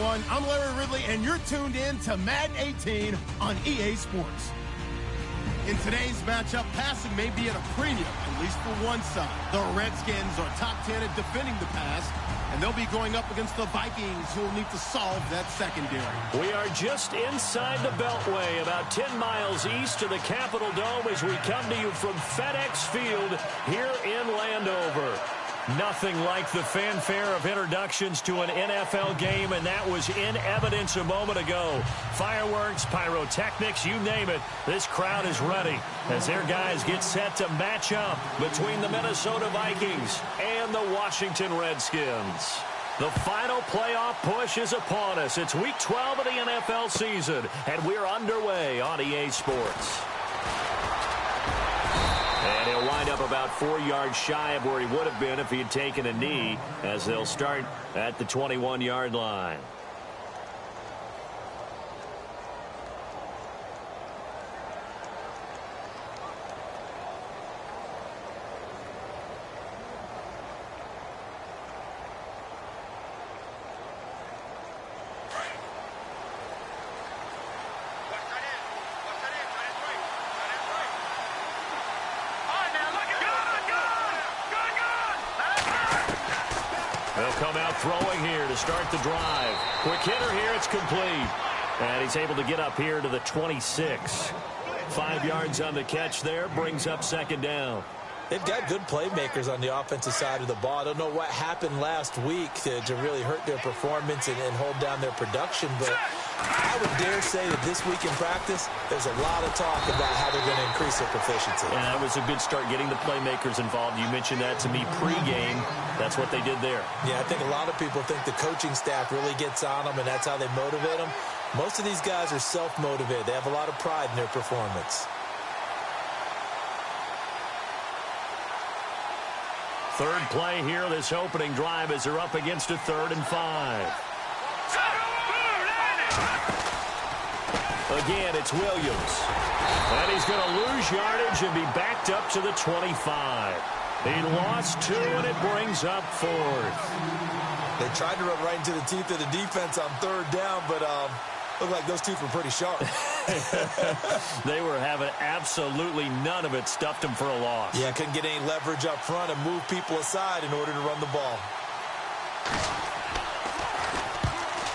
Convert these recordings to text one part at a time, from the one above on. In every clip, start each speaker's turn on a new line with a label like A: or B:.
A: everyone. I'm Larry Ridley, and you're tuned in to Madden 18 on EA Sports. In today's matchup, passing may be at a premium, at least for one side. The Redskins are top 10 at defending the pass, and they'll be going up against the Vikings, who will need to solve that secondary.
B: We are just inside the Beltway, about 10 miles east of the Capitol Dome as we come to you from FedEx Field here in Landover. Nothing like the fanfare of introductions to an NFL game, and that was in evidence a moment ago. Fireworks, pyrotechnics, you name it. This crowd is ready as their guys get set to match up between the Minnesota Vikings and the Washington Redskins. The final playoff push is upon us. It's Week 12 of the NFL season, and we're underway on EA Sports. And he'll wind up about 4 yards shy of where he would have been if he had taken a knee, as they'll start at the 21-yard line. Throwing here to start the drive. Quick hitter here, it's complete. And he's able to get up here to the 26. 5 yards on the catch there, brings up second down.
C: They've got good playmakers on the offensive side of the ball. I don't know what happened last week to really hurt their performance and hold down their production, but I would dare say that this week in practice, there's a lot of talk about how they're going to increase their proficiency.
B: And that was a good start, getting the playmakers involved. You mentioned that to me pregame. That's what they did there. Yeah,
C: I think a lot of people think the coaching staff really gets on them, and that's how they motivate them. Most of these guys are self-motivated. They have a lot of pride in their performance.
B: Third play here, this opening drive, as they're up against a 3rd and 5. Again, it's Williams. And he's going to lose yardage and be backed up to the 25. He lost 2, and it brings up 4th.
C: They tried to run right into the teeth of the defense on 3rd down, but looked like those teeth were pretty sharp.
B: They were having absolutely none of it. Stuffed them for a loss.
C: Yeah, couldn't get any leverage up front and move people aside in order to run the ball.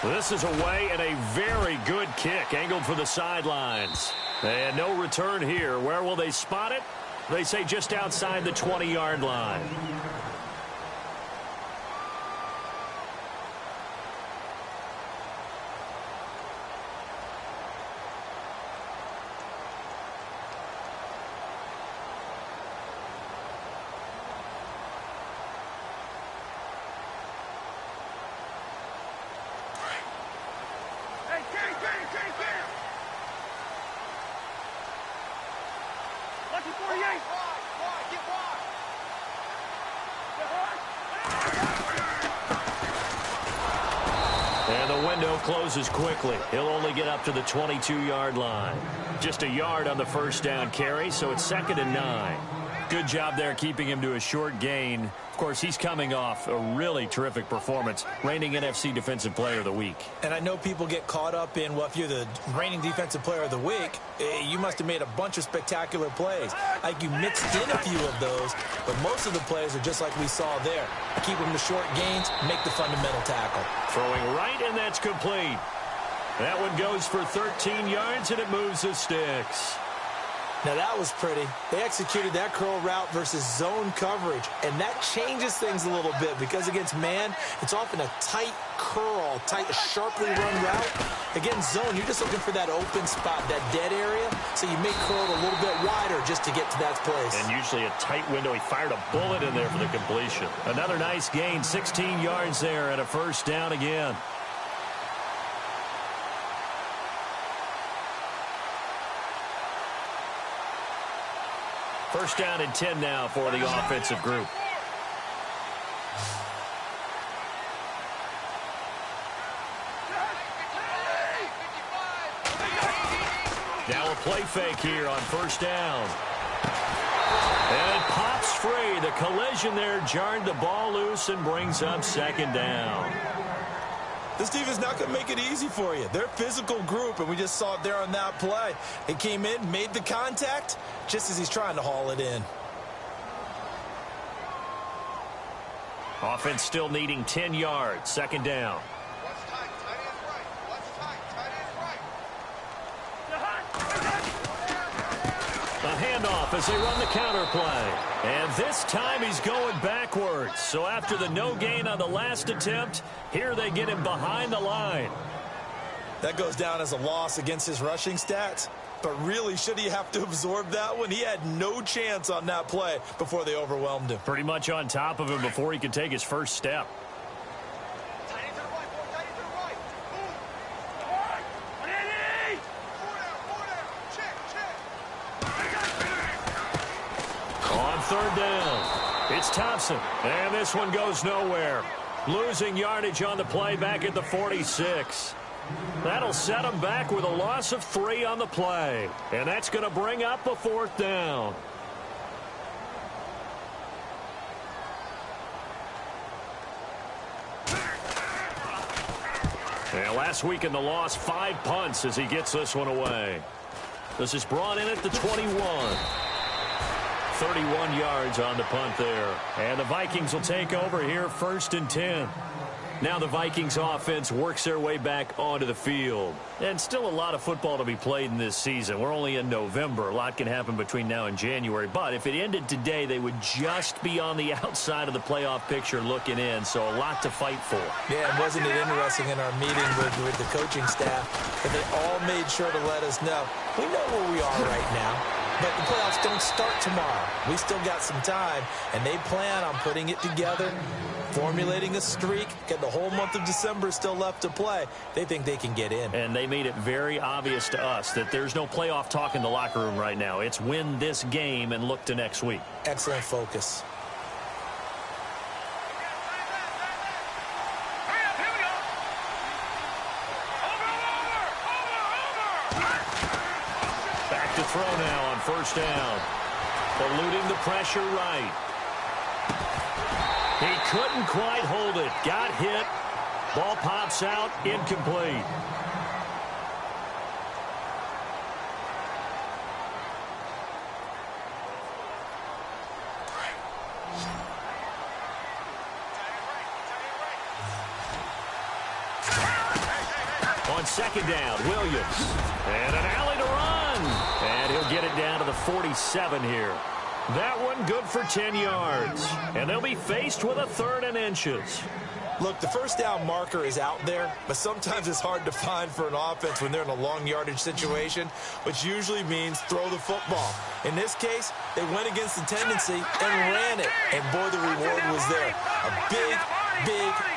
B: This is away, and a very good kick angled for the sidelines. And no return here. Where will they spot it? They say just outside the 20-yard line. And the window closes quickly. He'll only get up to the 22-yard line. Just a yard on the first down carry, so it's 2nd and 9. Good job there keeping him to a short gain. Of course, he's coming off a really terrific performance, reigning NFC Defensive Player of the Week.
C: And I know people get caught up in, well, if you're the reigning Defensive Player of the Week, you must have made a bunch of spectacular plays. Like you mixed in a few of those, but most of the plays are just like we saw there. Keep them to short gains, make the fundamental tackle.
B: Throwing right, and that's complete. That one goes for 13 yards, and it moves the sticks.
C: Now, that was pretty. They executed that curl route versus zone coverage, and that changes things a little bit because against man, it's often a tight curl, tight, sharply run route. Against zone, you're just looking for that open spot, that dead area, so you make curl a little bit wider just to get to that place.
B: And usually a tight window. He fired a bullet in there for the completion. Another nice gain, 16 yards there, and a first down again. First down and 10 now for the offensive group. Now a play fake here on first down. And it pops free. The collision there jarred the ball loose and brings up second down.
C: This team is not going to make it easy for you. They're a physical group, and we just saw it there on that play. He came in, made the contact, just as he's trying to haul it in.
B: Offense still needing 10 yards. Second down. A handoff as they run the counter play. And this time he's going backwards. So after the no gain on the last attempt, here they get him behind the line.
C: That goes down as a loss against his rushing stats. But really, should he have to absorb that one? He had no chance on that play before they overwhelmed him.
B: Pretty much on top of him before he could take his first step. On third down, it's Thompson. And this one goes nowhere. Losing yardage on the play back at the 46. That'll set them back with a loss of 3 on the play. And that's going to bring up a 4th down. And last week in the loss, 5 punts as he gets this one away. This is brought in at the 21. 31 yards on the punt there. And the Vikings will take over here 1st and 10. Now the Vikings offense works their way back onto the field. And still a lot of football to be played in this season. We're only in November. A lot can happen between now and January. But if it ended today, they would just be on the outside of the playoff picture looking in. So a lot to fight for.
C: Yeah, and wasn't it interesting in our meeting with the coaching staff that they all made sure to let us know, we know where we are right now. But the playoffs don't start tomorrow. We still got some time, and they plan on putting it together, formulating a streak, getting the whole month of December still left to play. They think they can get in.
B: And they made it very obvious to us that there's no playoff talk in the locker room right now. It's win this game and look to next week.
C: Excellent focus.
B: Back to throw now on 1st down. Eluding the pressure right. He couldn't quite hold it. Got hit. Ball pops out. Incomplete. On 2nd down, Williams. And an alley to run. And he'll get it down to the 47 here. That one good for 10 yards. And they'll be faced with a 3rd and inches.
C: Look, the 1st down marker is out there, but sometimes it's hard to find for an offense when they're in a long yardage situation, which usually means throw the football. In this case, they went against the tendency and ran it. And boy, the reward was there. A big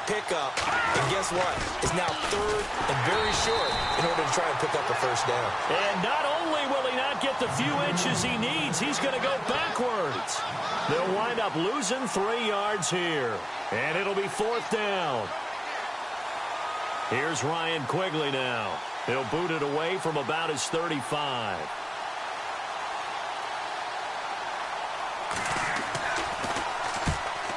C: pickup. And guess what? It's now 3rd and very short in order to try and pick up a 1st down.
B: And not only will he not get the few inches he needs, he's going to go backwards. They'll wind up losing 3 yards here. And it'll be 4th down. Here's Ryan Quigley now. He'll boot it away from about his 35.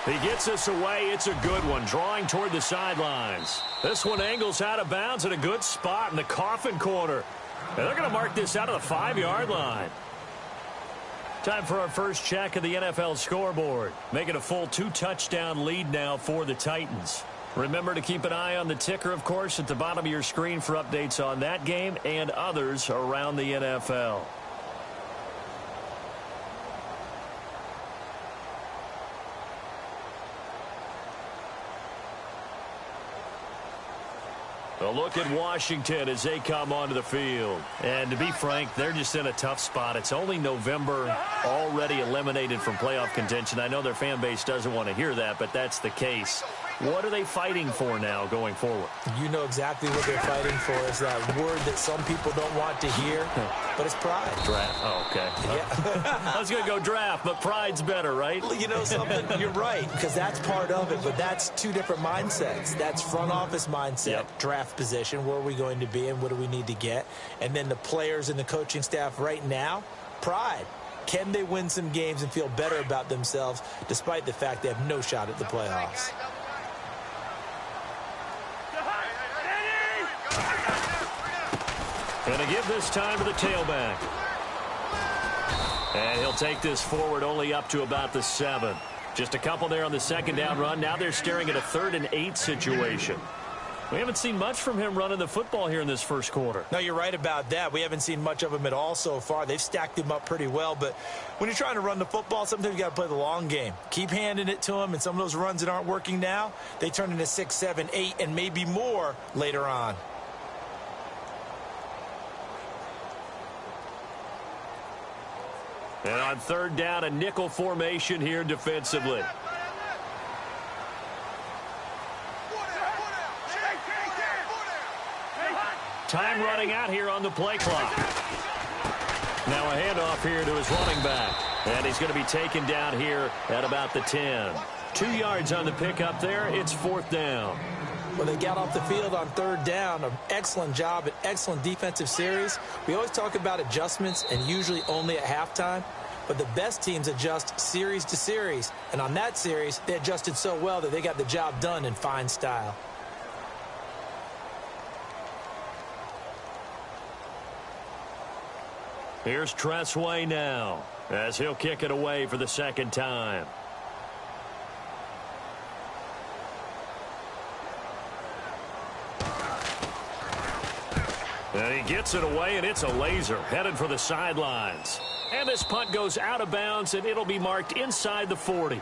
B: He gets this away. It's a good one, drawing toward the sidelines. This one angles out of bounds at a good spot in the coffin corner. And they're going to mark this out of the 5-yard line. Time for our first check of the NFL scoreboard. Making a full 2-touchdown lead now for the Titans. Remember to keep an eye on the ticker, of course, at the bottom of your screen for updates on that game and others around the NFL. A look at Washington as they come onto the field. And to be frank, they're just in a tough spot. It's only November, already eliminated from playoff contention. I know their fan base doesn't want to hear that, but that's the case. What are they fighting for now going forward?
C: You know exactly what they're fighting for. Is that word that some people don't want to hear, but it's pride.
B: Draft. Oh, okay.
C: Yeah.
B: I was going to go draft, but pride's better, right?
C: You know something? You're right, because that's part of it, but that's 2 different mindsets. That's front office mindset, draft position, where are we going to be and what do we need to get? And then the players and the coaching staff right now, pride. Can they win some games and feel better about themselves despite the fact they have no shot at the playoffs?
B: And to give this time to the tailback. And he'll take this forward only up to about the 7. Just a couple there on the second down run. Now they're staring at a 3rd and 8 situation. We haven't seen much from him running the football here in this first quarter.
C: No, you're right about that. We haven't seen much of him at all so far. They've stacked him up pretty well, but when you're trying to run the football, sometimes you got to play the long game. Keep handing it to him, and some of those runs that aren't working now, they turn into 6, 7, 8, and maybe more later on.
B: And on 3rd down, a nickel formation here defensively. Time running out here on the play clock. Now a handoff here to his running back. And he's going to be taken down here at about the 10. 2 yards on the pickup there. It's 4th down.
C: Well, they got off the field on 3rd down. An excellent job, an excellent defensive series. We always talk about adjustments and usually only at halftime. But the best teams adjust series to series. And on that series, they adjusted so well that they got the job done in fine style.
B: Here's Tressway now as he'll kick it away for the 2nd time. And he gets it away, and it's a laser headed for the sidelines. And this punt goes out of bounds, and it'll be marked inside the 40.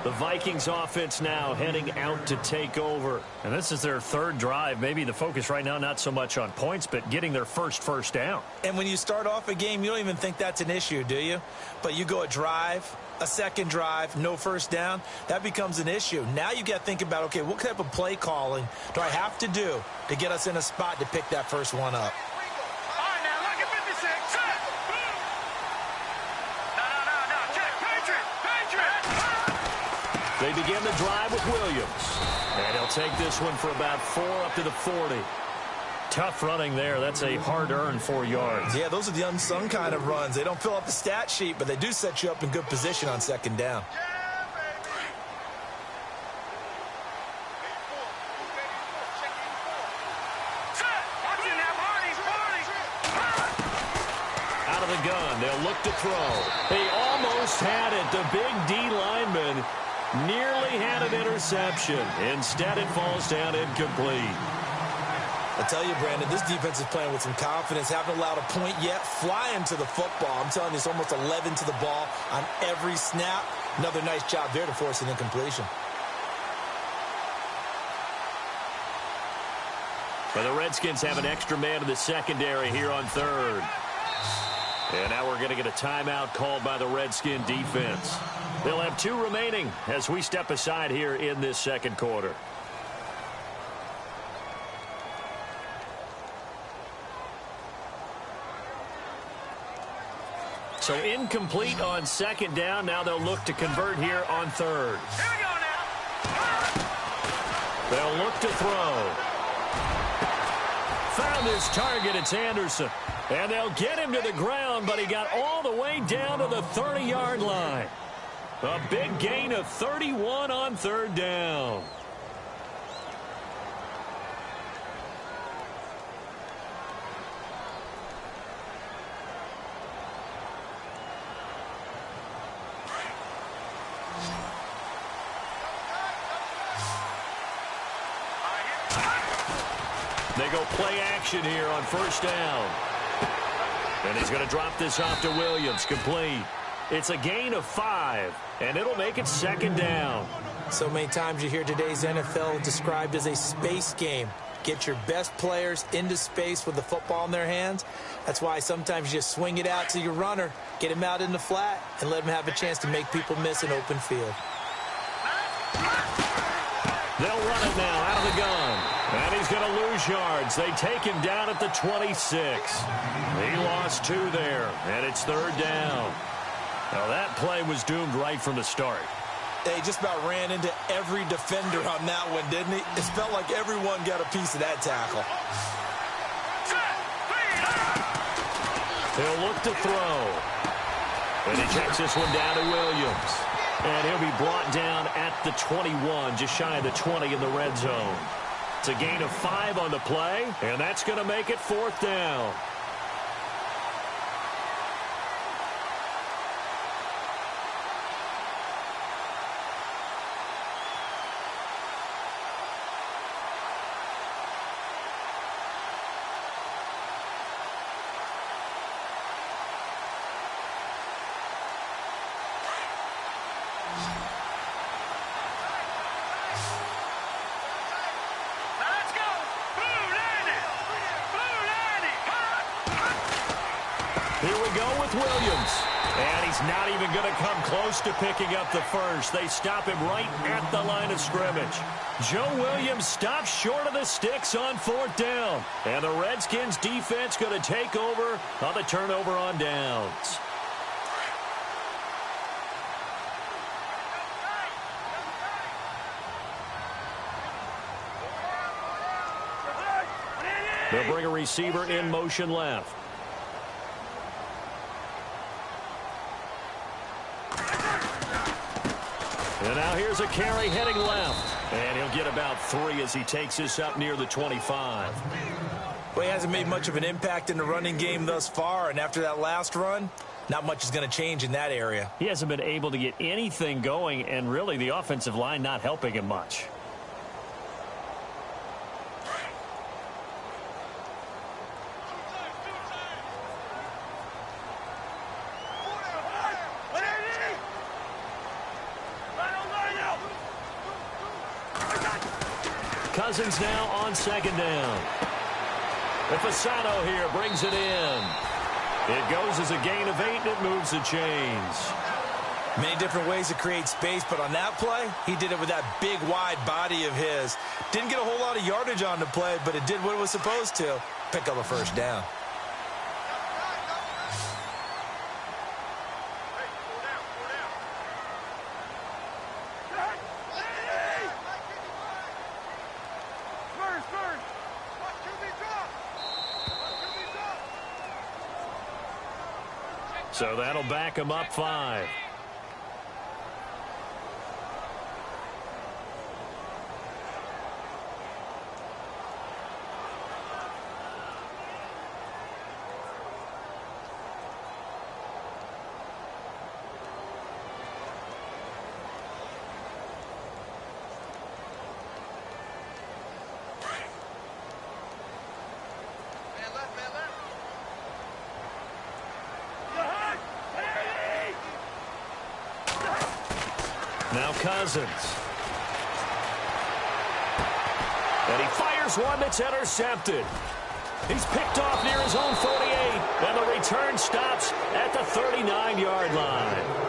B: The Vikings offense now heading out to take over.
D: And this is their 3rd drive. Maybe the focus right now not so much on points, but getting their first down.
C: And when you start off a game, you don't even think that's an issue, do you? But you go a drive, a 2nd drive, no first down, that becomes an issue. Now you got to think about, okay, what type of play calling do I have to do to get us in a spot to pick that first one up?
B: They begin the drive with Williams. And he'll take this one for about 4 up to the 40.
D: Tough running there. That's a hard-earned 4 yards.
C: Yeah, those are the unsung kind of runs. They don't fill up the stat sheet, but they do set you up in good position on 2nd down.
B: Out of the gun, they'll look to throw. They almost had it. The big D lineman nearly had an interception. Instead, it falls down incomplete.
C: I tell you, Brandon, this defense is playing with some confidence. Haven't allowed a point yet. Flying to the football. I'm telling you, it's almost 11 to the ball on every snap. Another nice job there to force an incompletion.
B: But the Redskins have an extra man in the secondary here on 3rd. And now we're going to get a timeout called by the Redskin defense. They'll have 2 remaining as we step aside here in this 2nd quarter. So incomplete on 2nd down. Now they'll look to convert here on 3rd.
E: Here we go now.
B: They'll look to throw. Found his target. It's Anderson. And they'll get him to the ground, but he got all the way down to the 30-yard line. A big gain of 31 on 3rd down. They go play action here on 1st down. And he's going to drop this off to Williams. Complete. It's a gain of 5, and it'll make it 2nd down.
C: So many times you hear today's NFL described as a space game. Get your best players into space with the football in their hands. That's why sometimes you just swing it out to your runner, get him out in the flat, and let him have a chance to make people miss an open field.
B: They'll run it now out of the gun. And he's going to lose yards. They take him down at the 26. He lost 2 there, and it's 3rd down. Now that play was doomed right from the start.
C: They just about ran into every defender on that one, didn't he? It felt like everyone got a piece of that tackle.
B: He'll look to throw. And he checks this one down to Williams. And he'll be brought down at the 21, just shy of the 20 in the red zone. It's a gain of 5 on the play, and that's going to make it 4th down. with Williams. And he's not even going to come close to picking up the first. They stop him right at the line of scrimmage. Joe Williams stops short of the sticks on 4th down. And the Redskins defense going to take over on the turnover on downs. They'll bring a receiver in motion left. And now here's a carry heading left. And he'll get about 3 as he takes this up near the 25.
C: Well, he hasn't made much of an impact in the running game thus far, and after that last run, not much is going to change in that area.
B: He hasn't been able to get anything going, and really the offensive line not helping him much. Cousins now on 2nd down. Fasano here brings it in. It goes as a gain of 8, and it moves the chains.
C: Many different ways to create space, but on that play, he did it with that big, wide body of his. Didn't get a whole lot of yardage on the play, but it did what it was supposed to. Pick up a 1st down.
B: So that'll back him up 5. Now Cousins. And he fires one that's intercepted. He's picked off near his own 48, and the return stops at the 39-yard line.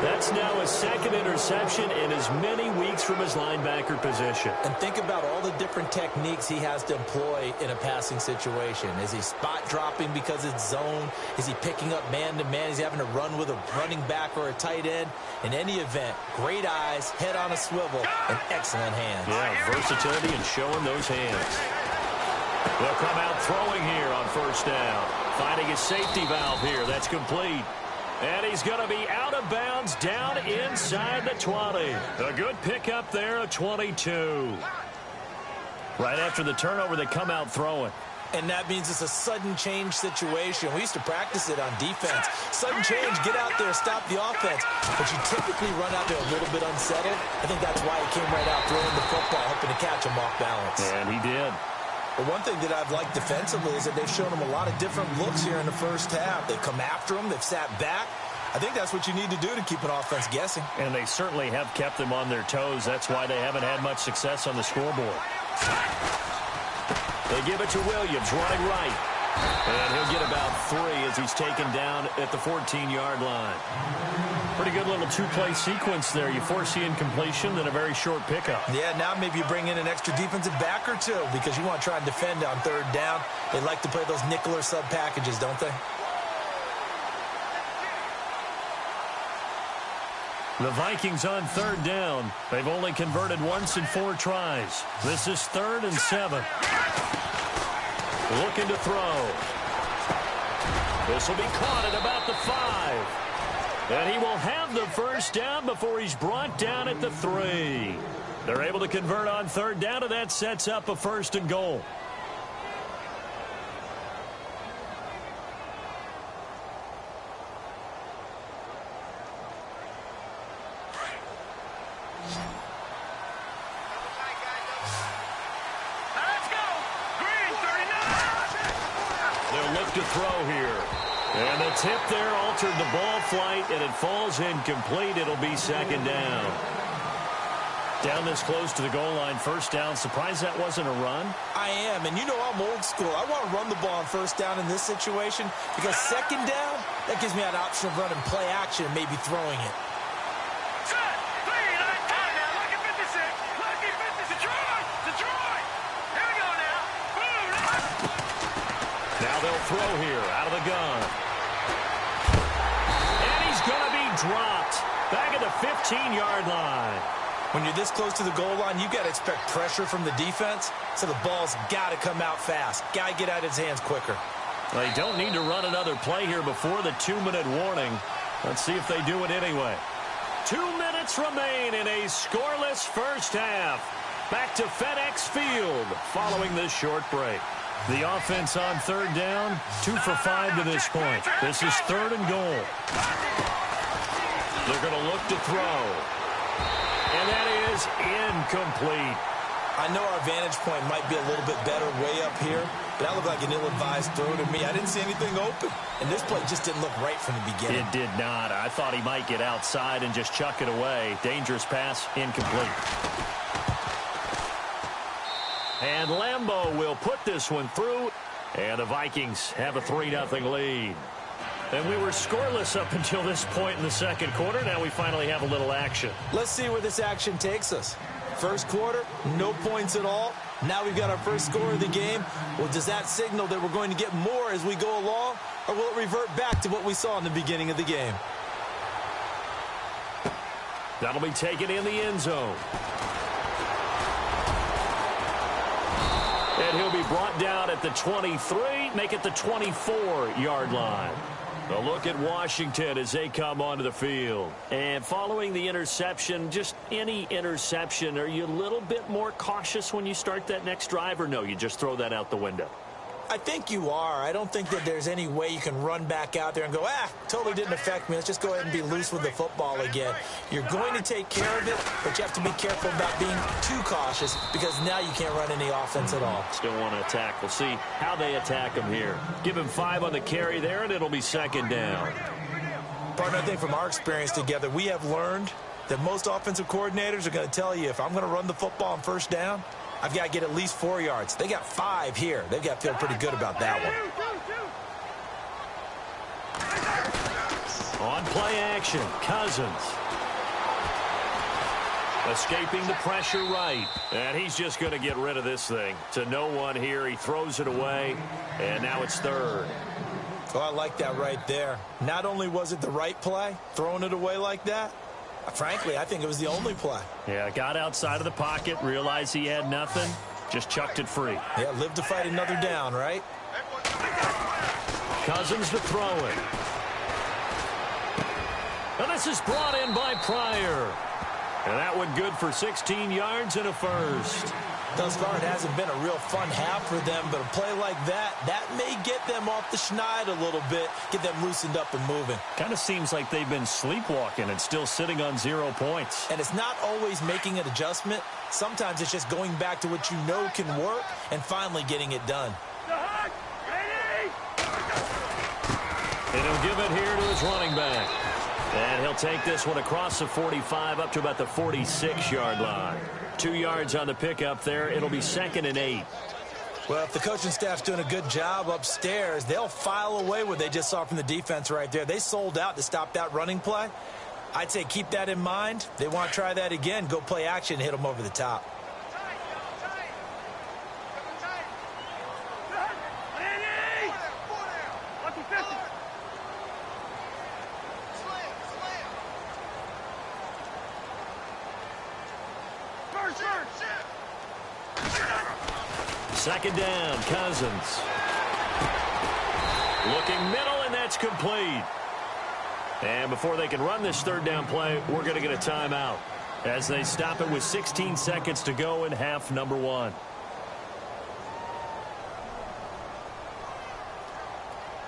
B: That's now his 2nd interception in as many weeks from his linebacker position.
C: And think about all the different techniques he has to employ in a passing situation. Is he spot dropping because it's zone? Is he picking up man-to-man? Is he having to run with a running back or a tight end? In any event, great eyes, head on a swivel, and excellent hands.
B: Yeah, versatility and showing those hands. They'll come out throwing here on 1st down. Finding his safety valve here. That's complete. And he's going to be out of bounds down inside the 20. A good pickup there, a 22. Right after the turnover, they come out throwing.
C: And that means it's a sudden change situation. We used to practice it on defense. Sudden change, get out there, stop the offense. But you typically run out there a little bit unsettled. I think that's why he came right out throwing the football, hoping to catch him off balance.
B: And he did.
C: But one thing that I've liked defensively is that they've shown him a lot of different looks here in the 1st half. They've come after him. They've sat back. I think that's what you need to do to keep an offense guessing.
B: And they certainly have kept them on their toes. That's why they haven't had much success on the scoreboard. They give it to Williams, running right. And he'll get about 3 as he's taken down at the 14-yard line. Pretty good little 2-play sequence there. You force the incompletion, then a very short pickup.
C: Yeah, now maybe you bring in an extra defensive back or 2 because you want to try and defend on 3rd down. They like to play those nickel or sub packages, don't they?
B: The Vikings on 3rd down. They've only converted once in 4 tries. This is 3rd and 7. Looking to throw. This will be caught at about the 5. And he will have the 1st down before he's brought down at the 3. They're able to convert on 3rd down, and that sets up a 1st and goal. To throw here. And the tip there altered the ball flight, and it falls incomplete. It'll be 2nd down.
D: Down this close to the goal line, first down. Surprised that wasn't a run?
C: I am, and you know I'm old school. I want to run the ball on first down in this situation because second down, that gives me that option of running play action and maybe throwing it.
E: Set, clean, on time now. Lucky 56. Lucky 56. Detroit! Detroit! Here we go now. Boom!
D: Now they'll throw here out of the gun. And he's going to be dropped. Back at the 15-yard line.
C: When you're this close to the goal line, you've got to expect pressure from the defense, so the ball's got to come out fast. Got to get out of his hands quicker.
D: They don't need to run another play here before the 2-minute warning. Let's see if they do it anyway. 2 minutes remain in a scoreless first half. Back to FedEx Field following this short break. The offense on third down, 2 for 5 to this point. This is 3rd and goal. They're going to look to throw. And that is incomplete.
C: I know our vantage point might be a little bit better way up here, but that looked like an ill-advised throw to me. I didn't see anything open, and this play just didn't look right from the beginning.
D: It did not. I thought he might get outside and just chuck it away. Dangerous pass, incomplete. And Lambeau will put this one through, and the Vikings have a 3-0 lead. And we were scoreless up until this point in the second quarter. Now we finally have a little action.
C: Let's see where this action takes us. First quarter, no points at all. Now we've got our first score of the game. Well, does that signal that we're going to get more as we go along? Or will it revert back to what we saw in the beginning of the game?
D: That'll be taken in the end zone. And he'll be brought down at the 23, make it the 24-yard line. A look at Washington as they come onto the field. And following the interception, just any interception, are you a little bit more cautious when you start that next drive, or no, you just throw that out the window?
C: I think you are. I don't think that there's any way you can run back out there and go, totally didn't affect me. Let's just go ahead and be loose with the football again. You're going to take care of it, but you have to be careful about being too cautious because now you can't run any offense at all.
D: Still want to attack. We'll see how they attack him here. Give him 5 on the carry there, and it'll be second down.
C: Partner, I think from our experience together, we have learned that most offensive coordinators are going to tell you if I'm going to run the football on first down, I've got to get at least 4 yards. They got 5 here. They've got to feel pretty good about that one.
D: On play action, Cousins. Escaping the pressure right. And he's just going to get rid of this thing. To no one here. He throws it away. And now it's 3rd.
C: Oh, I like that right there. Not only was it the right play, throwing it away like that, frankly, I think it was the only play.
D: Yeah, got outside of the pocket, realized he had nothing, just chucked it free.
C: Yeah, live to fight another down, right?
D: Cousins to throw it. And this is brought in by Pryor. And that one good for 16 yards and a first.
C: Thus far, it hasn't been a real fun half for them, but a play like that may get them off the schneid a little bit, get them loosened up and moving.
D: Kind of seems like they've been sleepwalking and still sitting on 0 points.
C: And it's not always making an adjustment. Sometimes it's just going back to what you know can work and finally getting it done.
D: And he'll give it here to his running back. And he'll take this one across the 45 up to about the 46-yard line. 2 yards on the pickup there. It'll be 2nd and 8.
C: Well, if the coaching staff's doing a good job upstairs, they'll file away what they just saw from the defense right there. They sold out to stop that running play. I'd say keep that in mind. They want to try that again. Go play action, hit them over the top.
D: Second down, Cousins. Looking middle, and that's complete. And before they can run this 3rd down play, we're going to get a timeout as they stop it with 16 seconds to go in half number 1.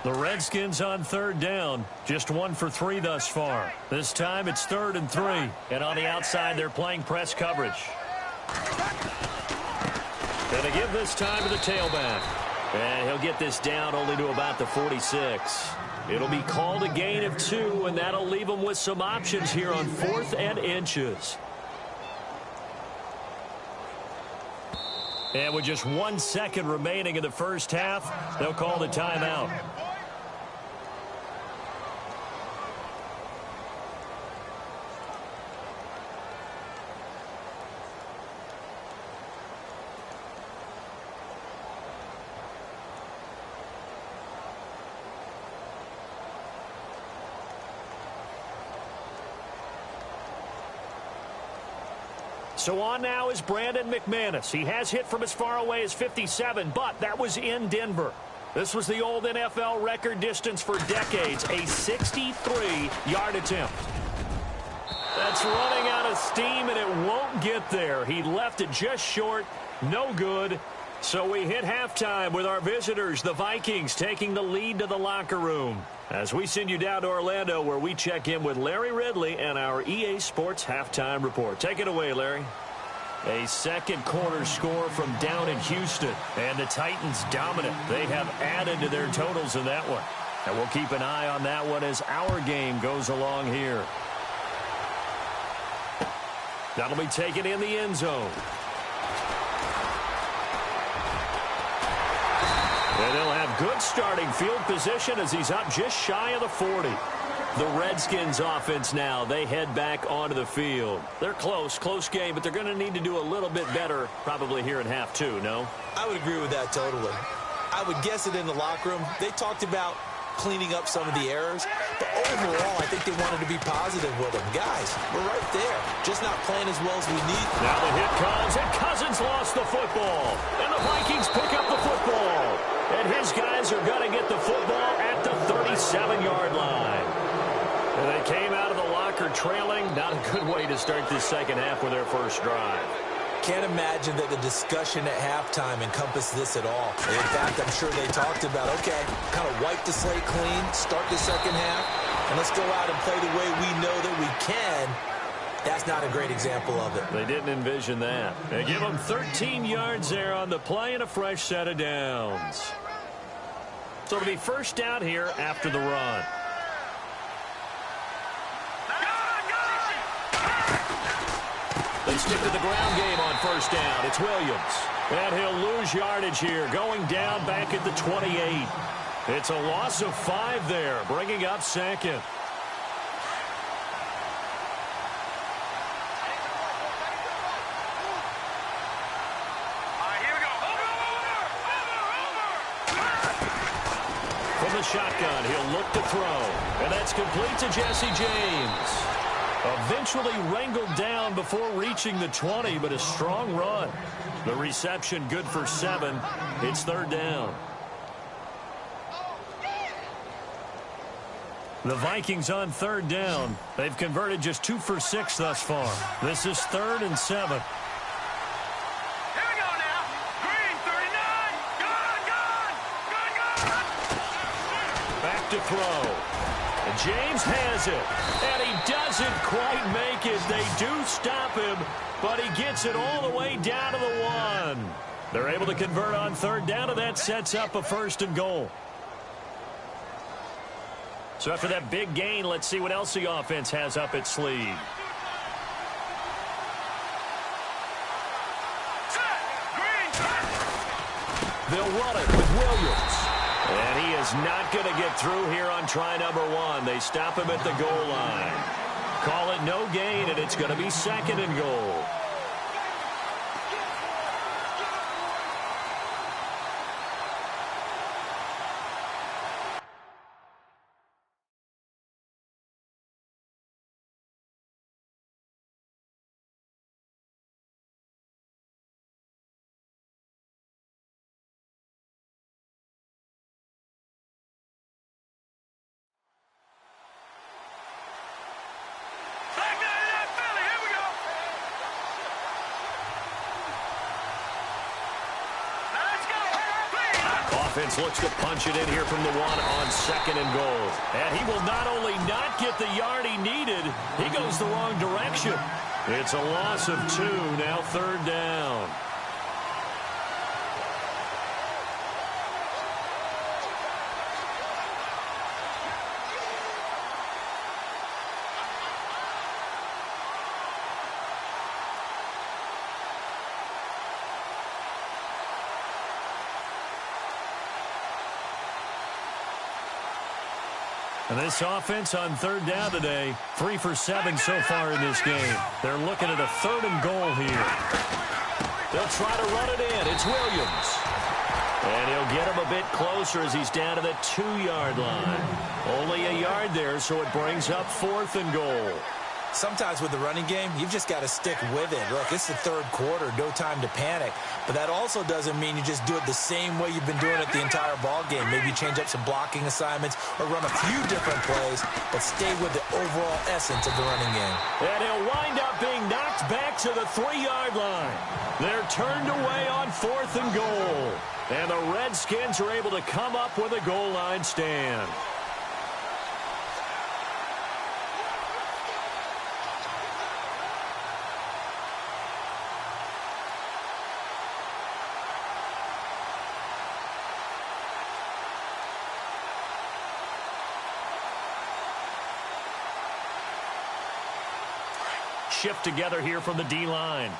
D: The Redskins on 3rd down, just 1 for 3 thus far. This time it's 3rd and 3. And on the outside, they're playing press coverage. And they give this time to the tailback. And he'll get this down only to about the 46. It'll be called a gain of 2, and that'll leave them with some options here on 4th and inches.
B: And with just 1 second remaining in the first half, they'll call the timeout. So on now is Brandon McManus. He has hit from as far away as 57, but that was in Denver. This was the old NFL record distance for decades, a 63-yard attempt. That's running out of steam, and it won't get there. He left it just short, no good. So we hit halftime with our visitors, the Vikings, taking the lead to the locker room. As we send you down to Orlando, where we check in with Larry Ridley and our EA Sports Halftime Report. Take it away, Larry. A second quarter score from down in Houston. And the Titans dominant. They have added to their totals in that one. And we'll keep an eye on that one as our game goes along here. That'll be taken in the end zone. And they'll have good starting field position as he's up just shy of the 40. The Redskins offense now, they head back onto the field. They're close game, but they're going to need to do a little bit better probably here in half two, no?
C: I would agree with that totally. I would guess it in the locker room. They talked about cleaning up some of the errors, but overall, I think they wanted to be positive with them. Guys, we're right there, just not playing as well as we need.
B: Now the hit comes, and Cousins lost the football. And the Vikings pick up the football. And his guys are going to get the football at the 37-yard line. And they came out of the locker trailing. Not a good way to start this second half with their first drive.
C: Can't imagine that the discussion at halftime encompassed this at all. In fact, I'm sure they talked about, okay, kind of wipe the slate clean, start the second half, and let's go out and play the way we know that we can. That's not a great example of it.
B: They didn't envision that. They give them 13 yards there on the play and a fresh set of downs. So it'll be first down here after the run. They stick to the ground game on first down. It's Williams. And he'll lose yardage here, going down back at the 28. It's a loss of 5 there, bringing up second. From the shotgun, he'll look to throw. And that's complete to Jesse James. Eventually wrangled down before reaching the 20, but a strong run. The reception good for 7. It's third down. The Vikings on third down. They've converted just 2 for 6 thus far. This is 3rd and 7.
E: Here we go now. Green, 39. Gone.
B: Back to throw. James has it, and he doesn't quite make it. They do stop him, but he gets it all the way down to the 1. They're able to convert on third down, and that sets up a 1st and goal. So after that big gain, let's see what else the offense has up its sleeve. They'll run it with Williams. And he is not going to get through here on try number 1. They stop him at the goal line. Call it no gain, and it's going to be 2nd and goal. Offense looks to punch it in here from the 1 on 2nd and goal. And he will not only not get the yard he needed, he goes the wrong direction. It's a loss of 2, now 3rd down. And this offense on third down today, 3 for 7 so far in this game. They're looking at a 3rd and goal here. They'll try to run it in. It's Williams. And he'll get him a bit closer as he's down to the 2-yard line. Only a yard there, so it brings up 4th and goal.
C: Sometimes with the running game, you've just got to stick with it. Look, it's the 3rd quarter, no time to panic. But that also doesn't mean you just do it the same way you've been doing it the entire ball game. Maybe change up some blocking assignments or run a few different plays, but stay with the overall essence of the running game.
B: And he'll wind up being knocked back to the 3-yard line. They're turned away on 4th and goal. And the Redskins are able to come up with a goal line stand. Shift together here from the D-line.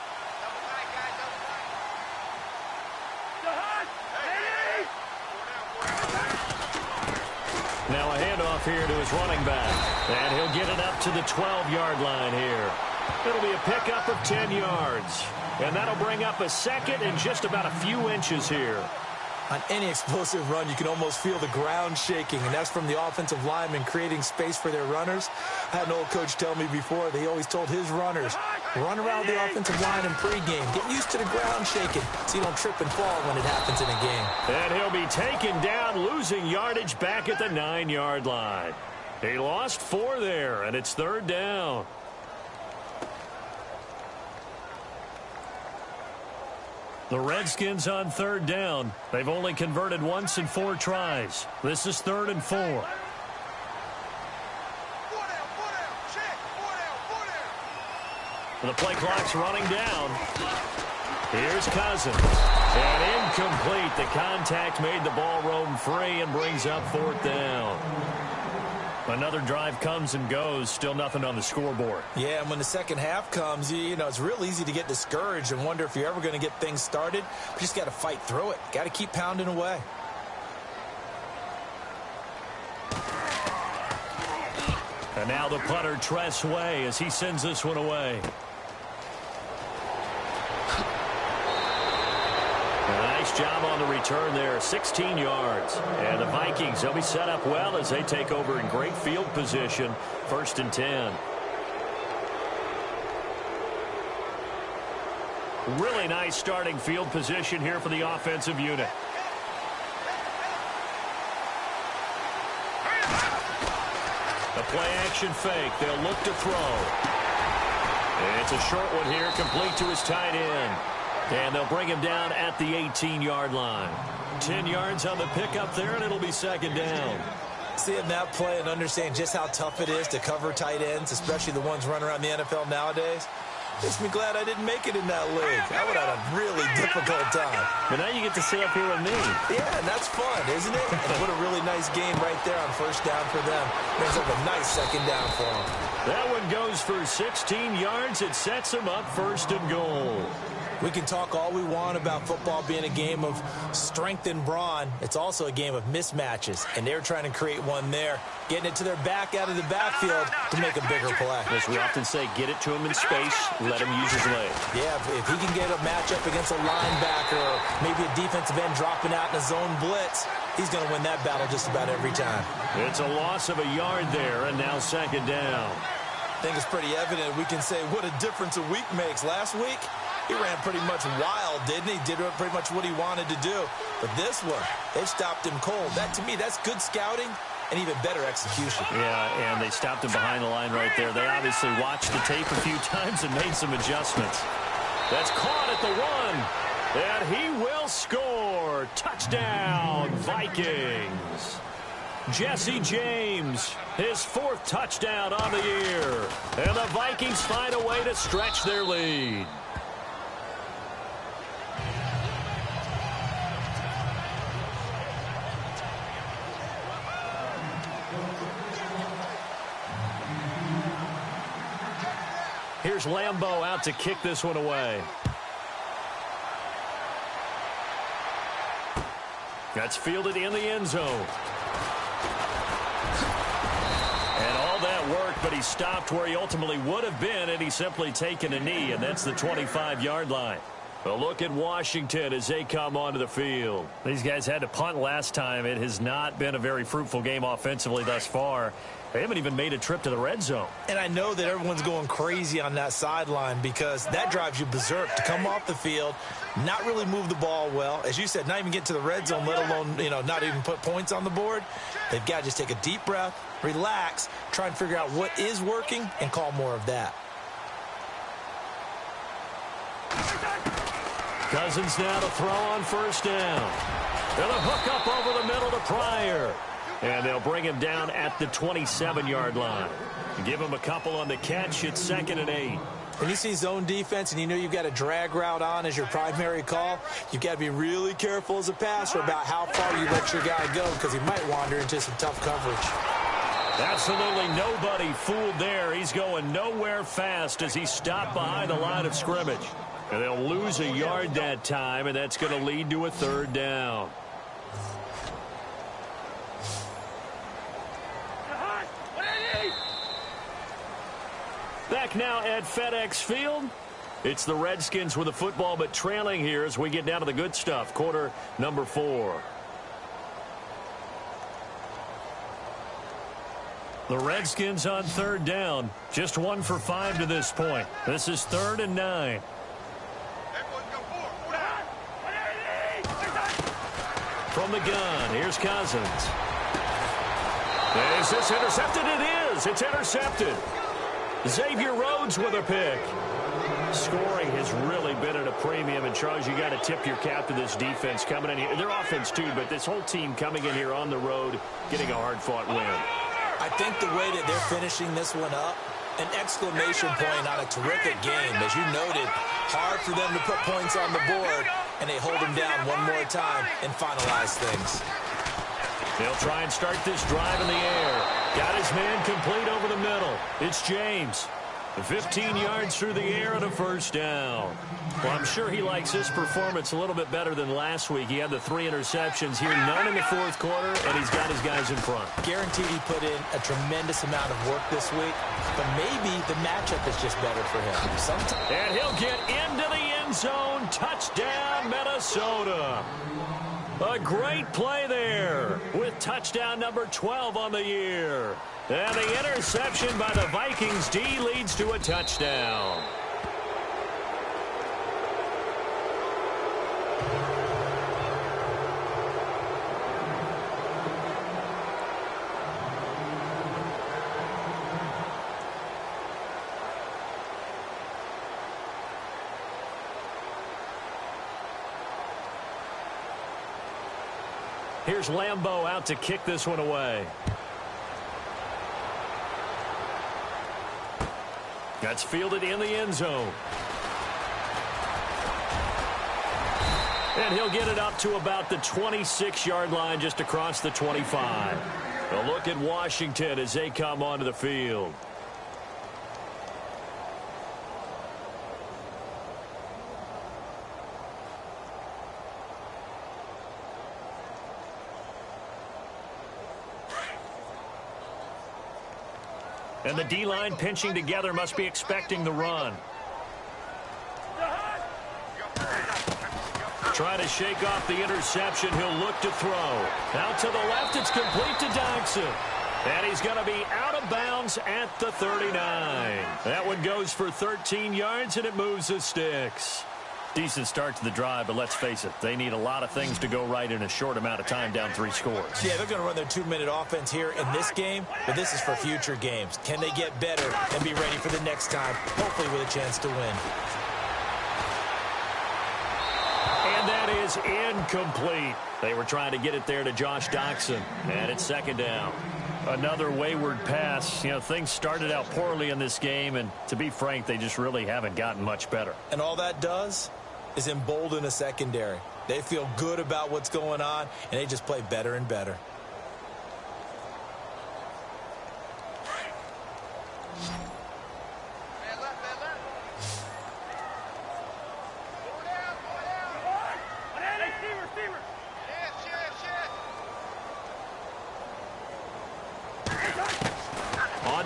B: Now a handoff here to his running back. And he'll get it up to the 12-yard line here. It'll be a pickup of 10 yards. And that'll bring up a 2nd and just about a few inches here.
C: On any explosive run, you can almost feel the ground shaking, and that's from the offensive linemen creating space for their runners. I had an old coach tell me before, they always told his runners, run around the offensive line in pregame. Get used to the ground shaking so you don't trip and fall when it happens in a game.
B: And he'll be taken down, losing yardage back at the 9-yard line. He lost 4 there, and it's 3rd down. The Redskins on 3rd down. They've only converted once in 4 tries. This is 3rd and 4. The play clock's running down. Here's Cousins. And incomplete. The contact made the ball roam free and brings up 4th down. Another drive comes and goes, still nothing on the scoreboard.
C: Yeah, and when the second half comes, you know, it's real easy to get discouraged and wonder if you're ever going to get things started. But you just got to fight through it. Got to keep pounding away.
B: And now the punter, Tress Way, as he sends this one away. Nice job on the return there, 16 yards. And the Vikings, they'll be set up well as they take over in great field position, 1st and 10. Really nice starting field position here for the offensive unit. A play-action fake. They'll look to throw. It's a short one here, complete to his tight end. And they'll bring him down at the 18-yard line. 10 yards on the pickup there, and it'll be 2nd down.
C: Seeing that play and understand just how tough it is to cover tight ends, especially the ones running around the NFL nowadays, makes me glad I didn't make it in that league. I would have had a really difficult time.
B: But now you get to sit up here with me.
C: Yeah, and that's fun, isn't it? And what a really nice game right there on 1st down for them. Brings up a nice 2nd down for them.
B: That one goes for 16 yards. It sets them up 1st and goal.
C: We can talk all we want about football being a game of strength and brawn. It's also a game of mismatches, and they're trying to create one there, getting it to their back out of the backfield to make a bigger play.
B: As we often say, get it to him in space, let him use his leg.
C: Yeah, if he can get a matchup against a linebacker or maybe a defensive end dropping out in a zone blitz, he's going to win that battle just about every time.
B: It's a loss of a yard there, and now 2nd down.
C: I think it's pretty evident we can say what a difference a week makes. Last week, he ran pretty much wild, didn't he? Did pretty much what he wanted to do. But this one, they stopped him cold. That, to me, that's good scouting and even better execution.
B: Yeah, and they stopped him behind the line right there. They obviously watched the tape a few times and made some adjustments. That's caught at the 1. And he will score. Touchdown, Vikings. Jesse James, his 4th touchdown on the year. And the Vikings find a way to stretch their lead. Here's Lambeau out to kick this one away. That's fielded in the end zone. He stopped where he ultimately would have been, and he's simply taken a knee, and that's the 25-yard line. A look at Washington as they come onto the field. These guys had to punt last time. It has not been a very fruitful game offensively thus far. They haven't even made a trip to the red zone.
C: And I know that everyone's going crazy on that sideline because that drives you berserk to come off the field, not really move the ball well. As you said, not even get to the red zone, let alone, not even put points on the board. They've got to just take a deep breath, relax, try and figure out what is working, and call more of that.
B: Cousins now to throw on first down. They'll hook up over the middle to Pryor. And they'll bring him down at the 27-yard line. Give him a couple on the catch. It's 2nd and 8.
C: When you see zone defense and you know you've got a drag route on as your primary call, you've got to be really careful as a passer about how far you let your guy go because he might wander into some tough coverage.
B: Absolutely nobody fooled there. He's going nowhere fast as he stopped behind the line of scrimmage. And they'll lose a yard that time, and that's going to lead to a 3rd down. Back now at FedEx Field. It's the Redskins with the football, but trailing here as we get down to the good stuff. Quarter number 4. The Redskins on 3rd down. Just 1 for 5 to this point. This is 3rd and 9. From the gun, here's Cousins. Is this intercepted? It is. It's intercepted. Xavier Rhodes with a pick. Scoring has really been at a premium. And, Charles, you got to tip your cap to this defense coming in here. Their offense, too, but this whole team coming in here on the road, getting a hard-fought win.
C: I think the way that they're finishing this one up, an exclamation point on a terrific game. As you noted, hard for them to put points on the board, and they hold them down one more time and finalize things.
B: They'll try and start this drive in the air. Got his man complete over the middle. It's James. 15 yards through the air and a 1st down. Well, I'm sure he likes his performance a little bit better than last week. He had the 3 interceptions here, none in the 4th quarter, and he's got his guys in front.
C: Guaranteed he put in a tremendous amount of work this week, but maybe the matchup is just better for him.
B: And he'll get into the end zone. Touchdown, Minnesota. A great play there with touchdown number 12 on the year. And the interception by the Vikings D leads to a touchdown. Here's Lambeau out to kick this one away. That's fielded in the end zone. And he'll get it up to about the 26-yard line just across the 25. A look at Washington as they come onto the field. And the D-line pinching together must be expecting the run. Try to shake off the interception. He'll look to throw. Out to the left. It's complete to Dodson. And he's going to be out of bounds at the 39. That one goes for 13 yards, and it moves the sticks. Decent start to the drive, but let's face it, they need a lot of things to go right in a short amount of time, down 3 scores.
C: Yeah, they're going to run their 2-minute offense here in this game, but this is for future games. Can they get better and be ready for the next time, hopefully with a chance to win?
B: And that is incomplete. They were trying to get it there to Josh Doctson, and it's 2nd down. Another wayward pass. You know, things started out poorly in this game, and to be frank, they just really haven't gotten much better.
C: And all that does is embolden a secondary. They feel good about what's going on, and they just play better and better.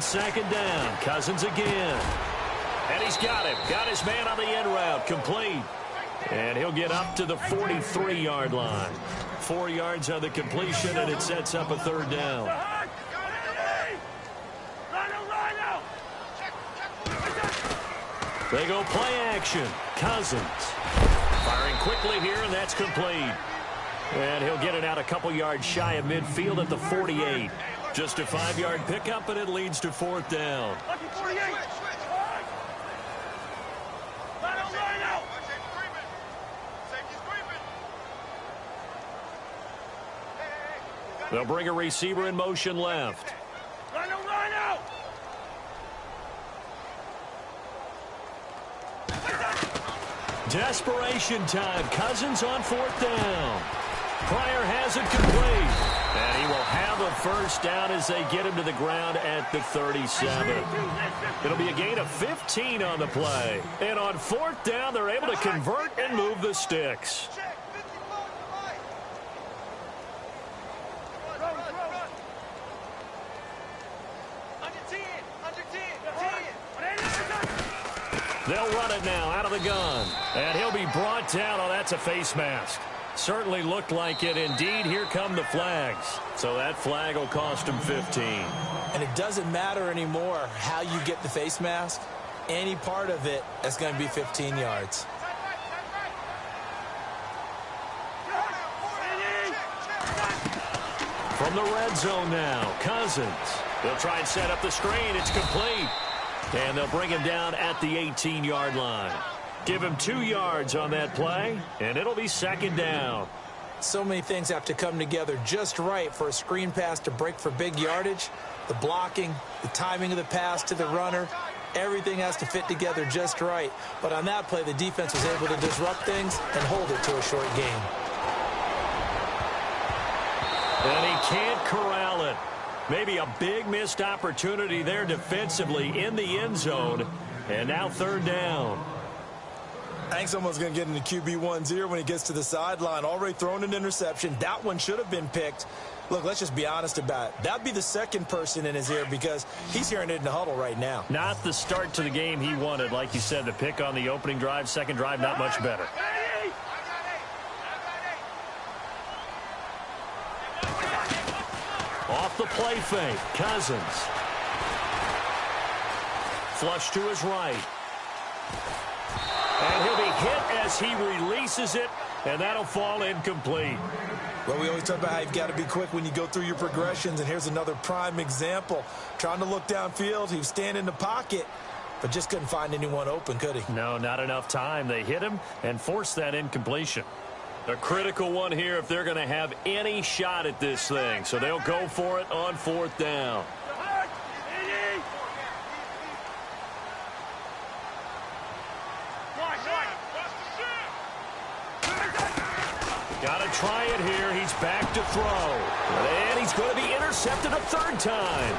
B: second down. Cousins again. And he's got him. Got his man on the end route. Complete. And he'll get up to the 43-yard line. 4 yards on the completion, and it sets up a third down. They go play action. Cousins firing quickly here, and that's complete. And he'll get it out a couple yards shy of midfield at the 48. Just a 5-yard pickup, and it leads to fourth down. They'll bring a receiver in motion left. Desperation time. Cousins on fourth down. Pryor has it complete. And he will have a first down as they get him to the ground at the 37. It'll be a gain of 15 on the play. And on fourth down, they're able to convert and move the sticks. They'll run it now out of the gun. And he'll be brought down. Oh, that's a face mask. Certainly looked like it. Indeed, here come the flags. So that flag will cost him 15.
C: And it doesn't matter anymore how you get the face mask. Any part of it, that's going to be 15 yards.
B: From the red zone now, Cousins. They'll try and set up the screen. It's complete. And they'll bring him down at the 18-yard line. Give him 2 yards on that play, and it'll be second down.
C: So many things have to come together just right for a screen pass to break for big yardage. The blocking, the timing of the pass to the runner, everything has to fit together just right. But on that play, the defense was able to disrupt things and hold it to a short game.
B: And he can't corral it. Maybe a big missed opportunity there defensively in the end zone. And now third down.
C: I think someone's going to get into QB1's ear when he gets to the sideline. Already thrown an interception. That one should have been picked. Look, let's just be honest about it. That'd be the second person in his ear because he's hearing it in the huddle right now.
B: Not the start to the game he wanted. Like you said, the pick on the opening drive, second drive, not much better. Off the play fake, Cousins. Flush to his right. And he'll be hit as he releases it, and that'll fall incomplete.
C: Well, we always talk about how you've got to be quick when you go through your progressions, and here's another prime example. Trying to look downfield, he was standing in the pocket, but just couldn't find anyone open, could he?
B: No, not enough time. They hit him and forced that incompletion. A critical one here if they're going to have any shot at this thing. So they'll go for it on fourth down. Got to try it here. He's back to throw. And he's going to be intercepted a third time.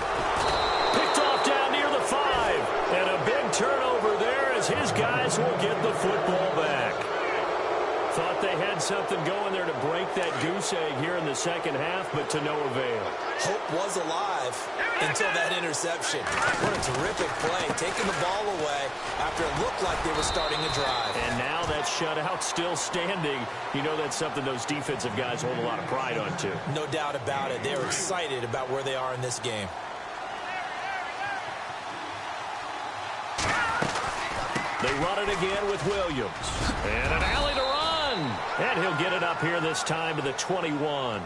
B: Picked off down near the 5. And a big turnover there as his guys will get the football back. Thought they had something going there to break that goose egg here in the second half, but to no avail.
C: Hope was alive until that interception. What a terrific play, taking the ball away after it looked like they were starting a drive.
B: And now that shutout still standing. You know that's something those defensive guys hold a lot of pride on, too.
C: No doubt about it. They're excited about where they are in this game.
B: They run it again with Williams. And an alley to run. And he'll get it up here this time to the 21.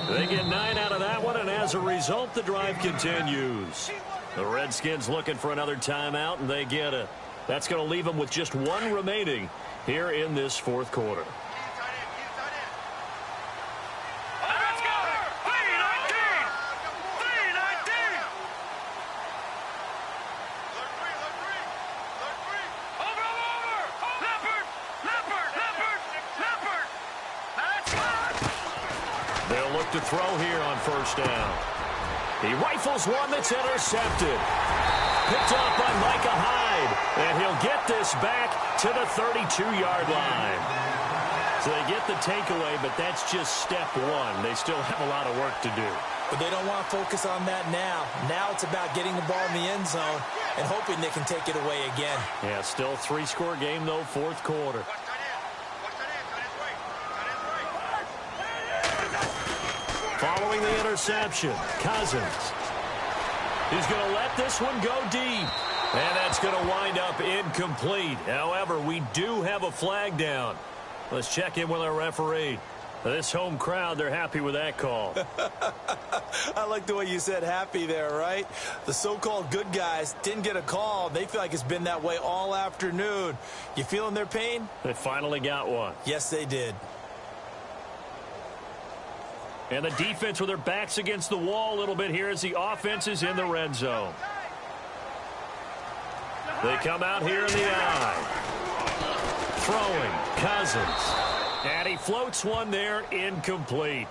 B: They get 9 out of that one, and as a result, the drive continues. The Redskins looking for another timeout, and they get it. That's going to leave them with just 1 remaining here in this fourth quarter. To throw here on first down. He rifles one that's intercepted. Picked off by Micah Hyde. And he'll get this back to the 32-yard line. So they get the takeaway, but that's just step 1. They still have a lot of work to do.
C: But they don't want to focus on that now. Now it's about getting the ball in the end zone and hoping they can take it away again.
B: Yeah, still 3-score game, though, fourth quarter. Following the interception, Cousins. He's going to let this one go deep. And that's going to wind up incomplete. However, we do have a flag down. Let's check in with our referee. This home crowd, they're happy with that call.
C: I like the way you said happy there, right? The so-called good guys didn't get a call. They feel like it's been that way all afternoon. You feeling their pain?
B: They finally got one.
C: Yes, they did.
B: And the defense with their backs against the wall a little bit here as the offense is in the red zone. They come out here in the eye. Throwing, Cousins. And he floats one there, incomplete.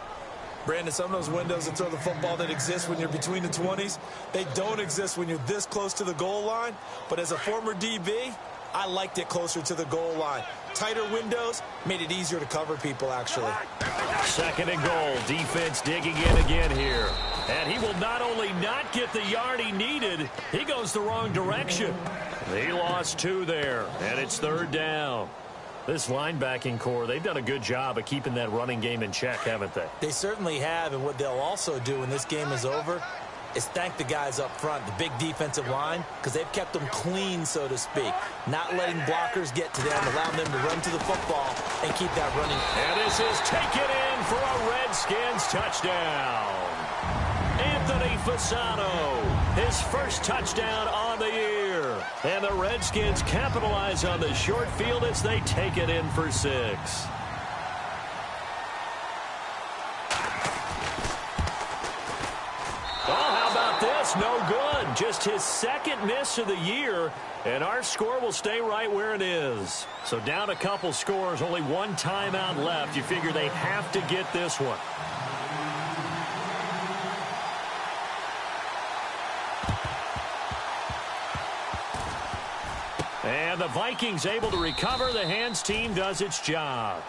C: Brandon, some of those windows to throw the football that exist when you're between the 20s, they don't exist when you're this close to the goal line. But as a former DB, I liked it closer to the goal line. Tighter windows made it easier to cover people, actually.
B: Second and goal. Defense digging in again here. And he will not only not get the yard he needed, he goes the wrong direction. He lost 2 there, and it's third down. This linebacking core, they've done a good job of keeping that running game in check, haven't they?
C: They certainly have, and what they'll also do when this game is over is thank the guys up front, the big defensive line, because they've kept them clean, so to speak. Not letting blockers get to them, allowing them to run to the football and keep that running.
B: And this is taken in for a Redskins touchdown. Anthony Fasano, his first touchdown on the year. And the Redskins capitalize on the short field as they take it in for 6. Oh, how about this? No good. Just his second miss of the year, and our score will stay right where it is. So down a couple scores, only one timeout left. You figure they have to get this one. And the Vikings able to recover. The hands team does its job.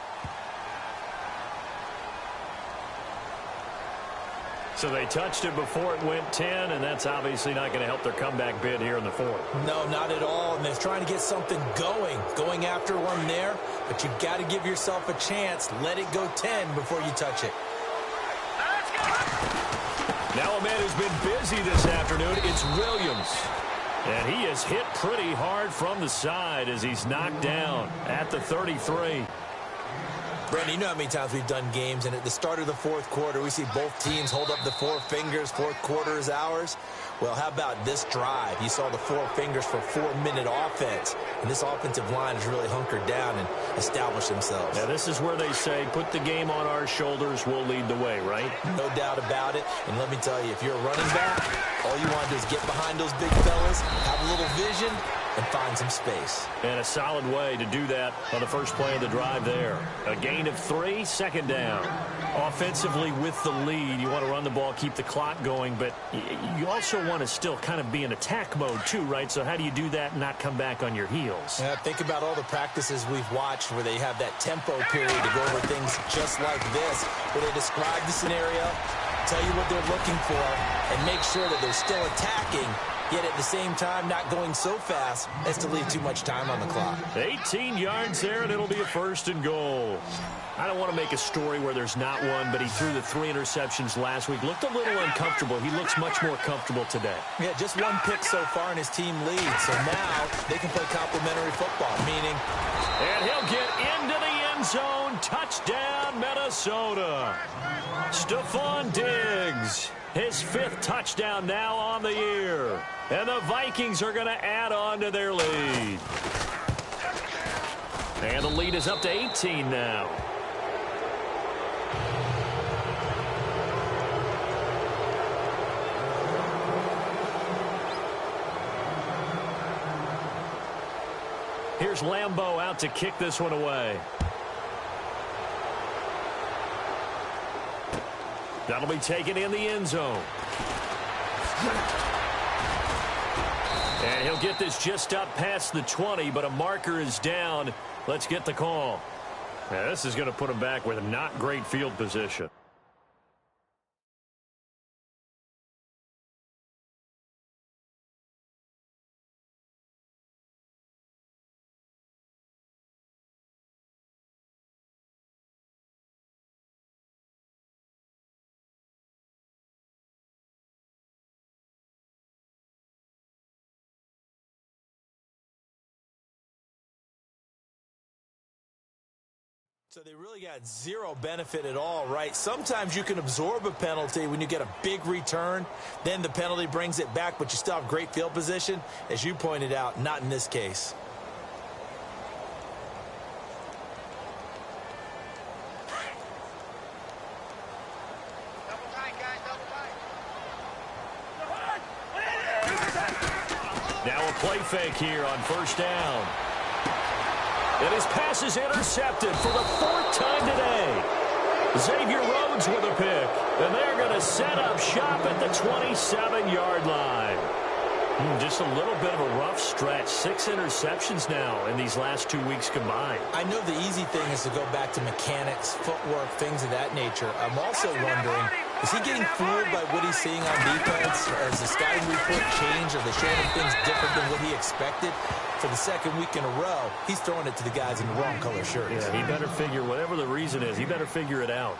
B: So they touched it before it went 10, and that's obviously not going to help their comeback bid here in the fourth.
C: No, not at all. And they're trying to get something going after one there. But you've got to give yourself a chance. Let it go 10 before you touch it.
B: Now a man who's been busy this afternoon, it's Williams. And he is hit pretty hard from the side as he's knocked down at the 33.
C: Brandon, you know how many times we've done games, and at the start of the fourth quarter, we see both teams hold up the 4 fingers, fourth quarter is ours. Well, how about this drive? You saw the 4 fingers for 4-minute offense, and this offensive line has really hunkered down and established themselves.
B: Now, this is where they say, put the game on our shoulders, we'll lead the way, right?
C: No doubt about it, and let me tell you, if you're a running back, all you want to do is get behind those big fellas, have a little vision, and find some space.
B: And a solid way to do that on the first play of the drive there. A gain of 3, second down. Offensively with the lead, you want to run the ball, keep the clock going, but you also want to still kind of be in attack mode too, right? So how do you do that and not come back on your heels?
C: Yeah, think about all the practices we've watched where they have that tempo period to go over things just like this, where they describe the scenario, tell you what they're looking for, and make sure that they're still attacking, yet at the same time not going so fast as to leave too much time on the clock.
B: 18 yards there, and it'll be a first and goal. I don't want to make a story where there's not one, but he threw the 3 interceptions last week. Looked a little uncomfortable. He looks much more comfortable today.
C: Yeah, just 1 pick so far, and his team leads. So now they can play complimentary football, meaning...
B: And he'll get into the end zone. Touchdown, Minnesota. Stephon Diggs. His 5th touchdown now on the year. And the Vikings are going to add on to their lead. And the lead is up to 18 now. Here's Lambeau out to kick this one away. That'll be taken in the end zone. And he'll get this just up past the 20, but a marker is down. Let's get the call. Now, this is going to put him back with a not great field position.
C: So they really got zero benefit at all, right? Sometimes you can absorb a penalty when you get a big return. Then the penalty brings it back, but you still have great field position. As you pointed out, not in this case.
E: Double tight, guys, double tight.
B: Now a play fake here on first down. And his pass is intercepted for the 4th time today. Xavier Rhodes with a pick. And they're going to set up shop at the 27-yard line. Just a little bit of a rough stretch. 6 interceptions now in these last 2 weeks combined.
C: I know the easy thing is to go back to mechanics, footwork, things of that nature. I'm also wondering, is he getting fooled by what he's seeing on defense? Has the scouting report changed? Are they showing him things different than what he expected? For the 2nd week in a row, he's throwing it to the guys in the wrong color shirts.
B: Yeah, he better figure, whatever the reason is, he better figure it out.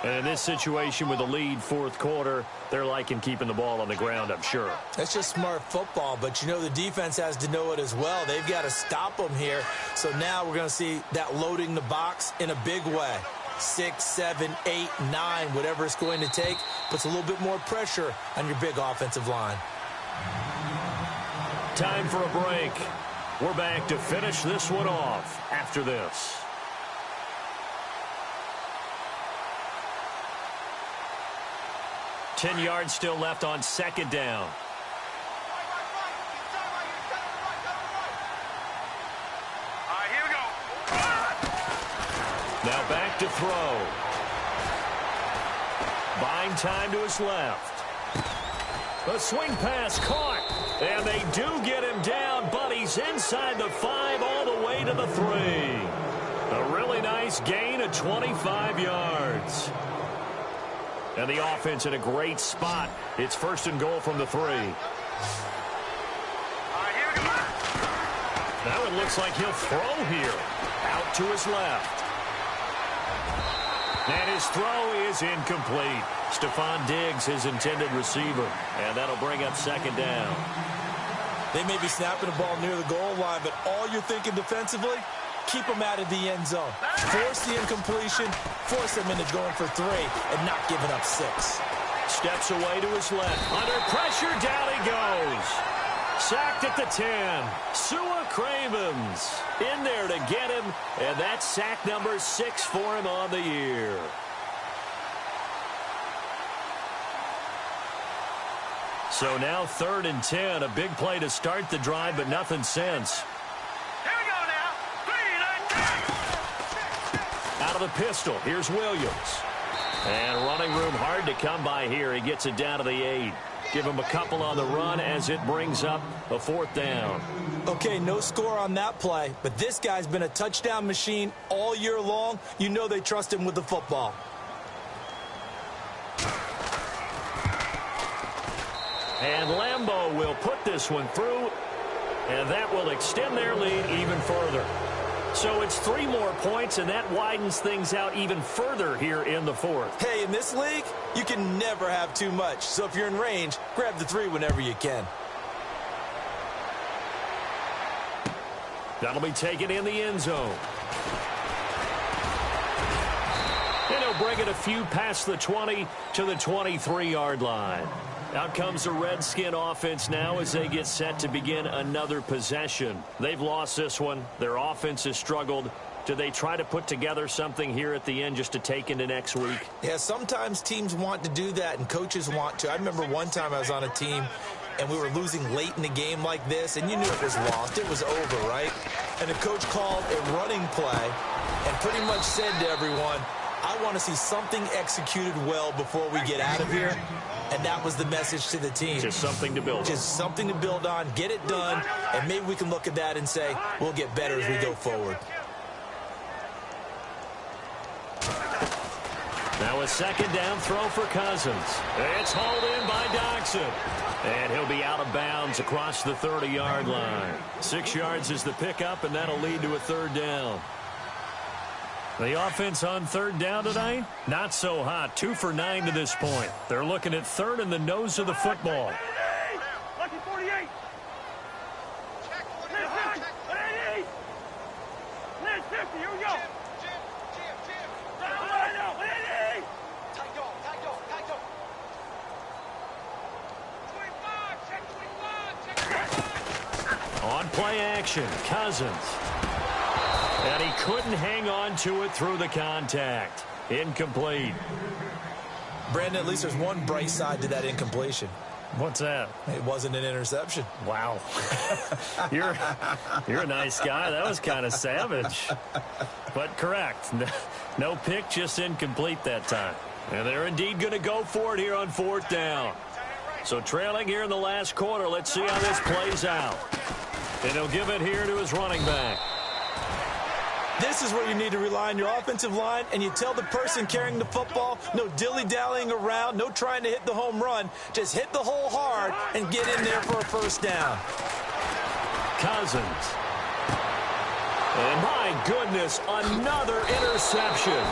B: And in this situation with the lead 4th quarter, they're liking keeping the ball on the ground, I'm sure.
C: That's just smart football, but you know the defense has to know it as well. They've got to stop them here. So now we're going to see that loading the box in a big way. 6, 7, 8, 9, whatever it's going to take, puts a little bit more pressure on your big offensive line.
B: Time for a break. We're back to finish this one off after this. Ten yards still left on 2nd down.
E: All right, here we go.
B: Now back to throw. Buying time to his left. The swing pass caught. And they do get him down, but he's inside the 5 all the way to the 3. A really nice gain of 25 yards. And the offense in a great spot. It's 1st and goal from the 3.
E: All right, here we go.
B: Now it looks like he'll throw here. Out to his left. And his throw is incomplete. Stephon Diggs, his intended receiver. And that'll bring up 2nd down.
C: They may be snapping the ball near the goal line, but all you're thinking defensively, keep them out of the end zone. Force the incompletion, force them into going for 3, and not giving up 6.
B: Steps away to his left. Under pressure, down he goes. Sacked at the 10. Sua Cravens in there to get him, and that's sack number 6 for him on the year. So now 3rd and 10, a big play to start the drive, but nothing since.
E: Here we go now. 3, 9, 10.
B: Out of the pistol, here's Williams. And running room hard to come by here. He gets it down to the 8. Give him a couple on the run as it brings up a 4th down.
C: Okay, no score on that play, but this guy's been a touchdown machine all year long. You know they trust him with the football.
B: And Lambeau will put this one through, and that will extend their lead even further. So it's 3 more points, and that widens things out even further here in the 4th.
C: Hey, in this league, you can never have too much. So if you're in range, grab the 3 whenever you can.
B: That'll be taken in the end zone. And he'll bring it a few past the 20 to the 23-yard line. Out comes the Redskin offense now as they get set to begin another possession. They've lost this one. Their offense has struggled. Do they try to put together something here at the end just to take into next week?
C: Yeah, sometimes teams want to do that and coaches want to. I remember one time I was on a team and we were losing late in the game like this, and you knew it was lost. It was over, right? And the coach called a running play and pretty much said to everyone, I want to see something executed well before we get out of here. And that was the message to the team.
B: Just something to build on.
C: Just something to build on, get it done, and maybe we can look at that and say, we'll get better as we go forward.
B: Now a 2nd down throw for Cousins. It's hauled in by Doxson. And he'll be out of bounds across the 30-yard line. 6 yards is the pickup, and that'll lead to a 3rd down. The offense on 3rd down tonight, not so hot. 2 for 9 to this point. They're looking at 3rd in the nose of the football.
E: Lucky 48. Check 48. 50. Here we go.
B: action. Cousins. And he couldn't hang on to it through the contact. Incomplete.
C: Brandon, at least there's one bright side to that incompletion.
B: What's that?
C: It wasn't an interception.
B: Wow. You're a nice guy. That was kind of savage. But correct. No pick, just incomplete that time. And they're indeed going to go for it here on 4th down. So trailing here in the last quarter. Let's see how this plays out. And he'll give it here to his running back.
C: This is where you need to rely on your offensive line, and you tell the person carrying the football, no dilly-dallying around, no trying to hit the home run. Just hit the hole hard and get in there for a first down.
B: Cousins. And my goodness, another interception.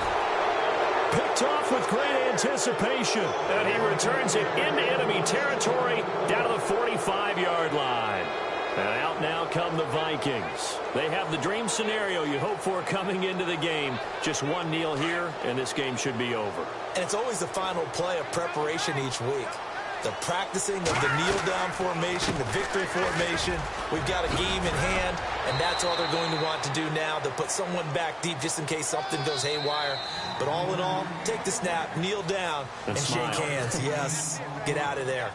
B: Picked off with great anticipation. And he returns it into enemy territory down to the 45-yard line. And out now come the Vikings. They have the dream scenario you hope for coming into the game. Just one kneel here, and this game should be over.
C: And it's always the final play of preparation each week. The practicing of the kneel-down formation, the victory formation. We've got a game in hand, and that's all they're going to want to do now. They'll put someone back deep just in case something goes haywire. But all in all, take the snap, kneel down, and shake hands. Yes, get out of there.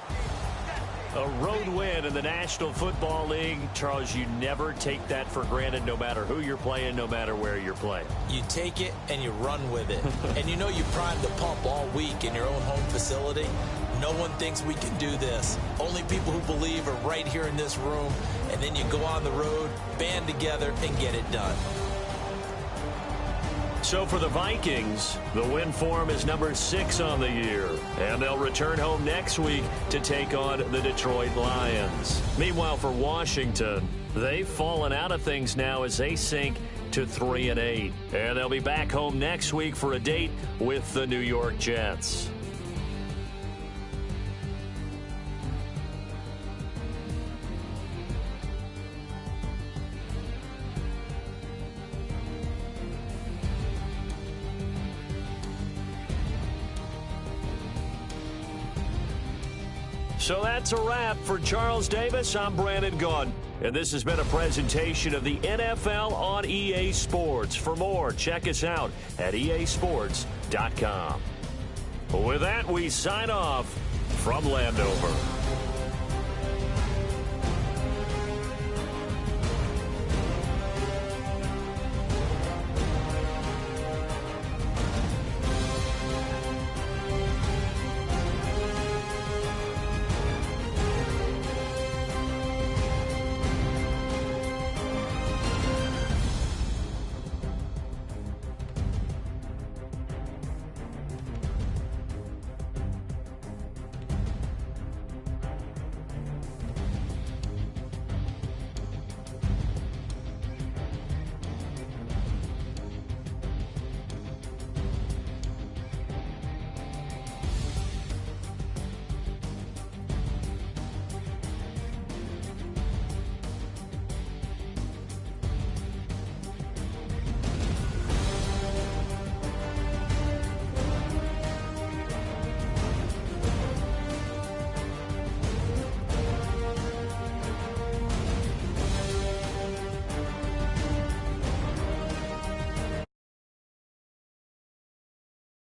B: A road win in the National Football League. Charles, you never take that for granted no matter who you're playing, no matter where you're playing.
C: You take it and you run with it. And you know you primed the pump all week in your own home facility. No one thinks we can do this. Only people who believe are right here in this room. And then you go on the road, band together, and get it done.
B: So for the Vikings, the win form is number 6 on the year. And they'll return home next week to take on the Detroit Lions. Meanwhile, for Washington, they've fallen out of things now as they sink to 3-8. And they'll be back home next week for a date with the New York Jets. So that's a wrap. For Charles Davis, I'm Brandon Gaudin. And this has been a presentation of the NFL on EA Sports. For more, check us out at easports.com. With that, we sign off from Landover.